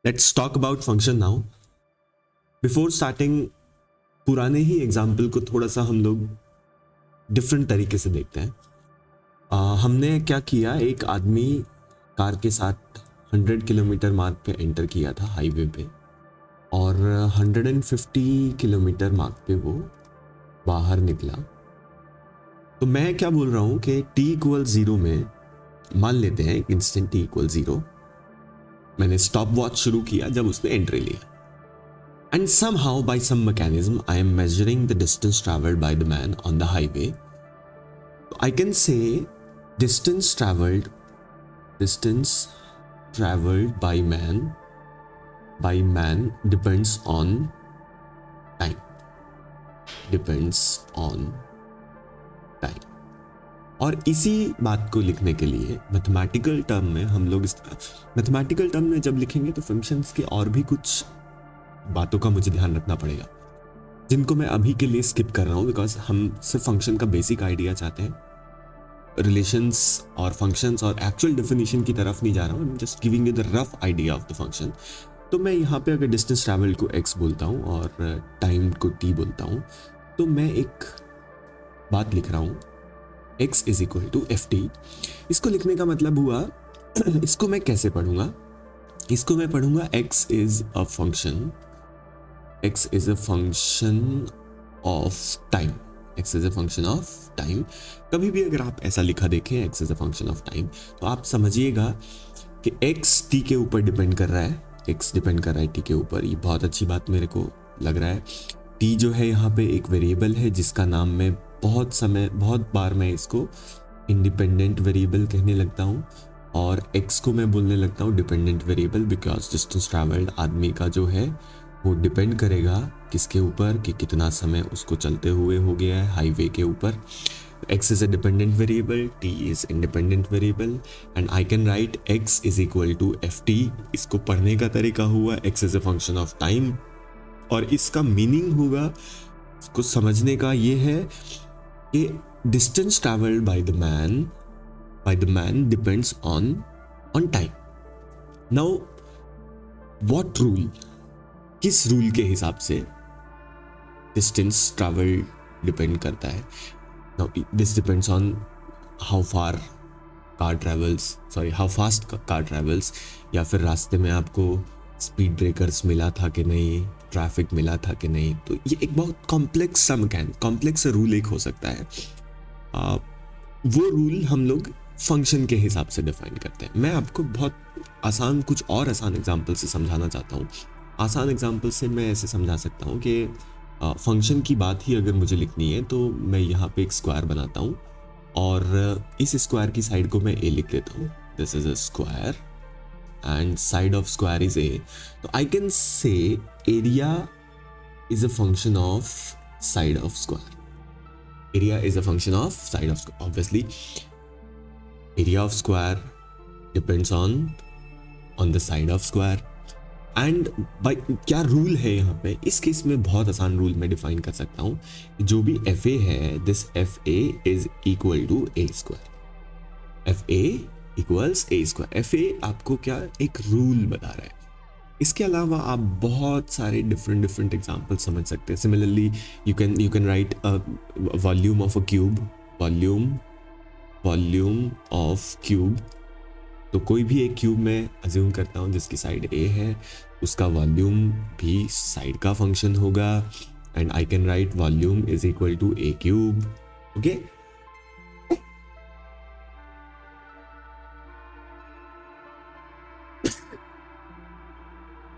Let's talk about function now. Before starting पुराने ही example को थोड़ा सा हम लोग डिफरेंट तरीके से देखते हैं। हमने क्या किया, एक आदमी कार के साथ 100 किलोमीटर मार्ग पे एंटर किया था हाईवे पे, और 150 किलोमीटर मार्ग पे वो बाहर निकला। तो मैं क्या बोल रहा हूँ कि t=0 में मान लेते हैं इंस्टेंट t=0, मैंने स्टॉप वॉच शुरू किया जब उसने एंट्री लिया, and somehow by some mechanism I am measuring the distance traveled by the man on the highway. I can say distance traveled by man depends on time, और इसी बात को लिखने के लिए मैथमेटिकल टर्म में हम लोग मैथमेटिकल टर्म में जब लिखेंगे तो फंक्शंस के और भी कुछ बातों का मुझे ध्यान रखना पड़ेगा, जिनको मैं अभी के लिए स्किप कर रहा हूं, बिकॉज हम सिर्फ फंक्शन का बेसिक आइडिया चाहते हैं। रिलेशंस और फंक्शंस और एक्चुअल डेफिनेशन की तरफ नहीं जा रहा हूं, I am just giving you the rough idea of the function. तो मैं यहाँ पे अगर डिस्टेंस ट्रैवल को x बोलता हूँ और टाइम को t बोलता हूँ, तो मैं एक बात लिख रहा हूँ x = ft। इसको लिखने का मतलब हुआ इसको मैं कैसे पढ़ूंगा, इसको मैं पढ़ूंगा x is a function of time। x is a function of time। कभी भी अगर आप ऐसा लिखा देखें x is a function of time, तो आप समझिएगा कि x t के ऊपर डिपेंड कर रहा है, x डिपेंड कर रहा है t के ऊपर। ये बहुत अच्छी बात मेरे को लग रहा है। t जो है यहाँ पे एक वेरिएबल है जिसका नाम मैं बहुत बार मैं इसको इंडिपेंडेंट वेरिएबल कहने लगता हूँ, और x को मैं बोलने लगता हूँ dependent variable, because distance travelled आदमी का जो है वो डिपेंड करेगा किसके ऊपर, कि कितना समय उसको चलते हुए हो गया है हाईवे के ऊपर। x is a dependent variable, t is independent variable, and I can write x = ft। इसको पढ़ने का तरीका हुआ x is a function of time, और इसका मीनिंग होगा, इसको समझने का ये है कि distance traveled by the man depends on time। Now what rule, किस रूल के हिसाब से डिस्टेंस ट्रैवल डिपेंड करता है। Now this depends on how fast car travels, या फिर रास्ते में आपको स्पीड ब्रेकर्स मिला था कि नहीं, ट्रैफिक मिला था कि नहीं। तो ये एक बहुत कॉम्प्लेक्स सा रूल एक हो सकता है। वो रूल हम लोग फंक्शन के हिसाब से डिफाइन करते हैं। मैं आपको कुछ और आसान एग्जांपल से समझाना चाहता हूँ। आसान एग्जांपल से मैं ऐसे समझा सकता हूँ कि फंक्शन की बात ही अगर मुझे लिखनी है तो मैं यहाँ पे एक स्क्वायर बनाता हूँ, और इस स्क्वायर की साइड को मैं a लिख देता हूँ। This is a square and side of square is a। तो I can say area is a function of side of square. Area is a function of side of square. Obviously area of square depends on the side of square. And क्या rule है यहाँ पे, इस case में बहुत आसान rule मैं define कर सकता हूँ। जो भी fa है, this fa is equal to a square। fa equals a square। fa आपको क्या एक रूल बता रहा है। इसके अलावा आप बहुत सारे डिफरेंट एग्जांपल समझ सकते हैं। Similarly you can write volume of a cube, volume of cube. तो कोई भी एक क्यूब में अज्यूम करता हूँ जिसकी साइड a है, उसका वॉल्यूम भी साइड का फंक्शन होगा, and I can write volume is equal to a cube. Okay,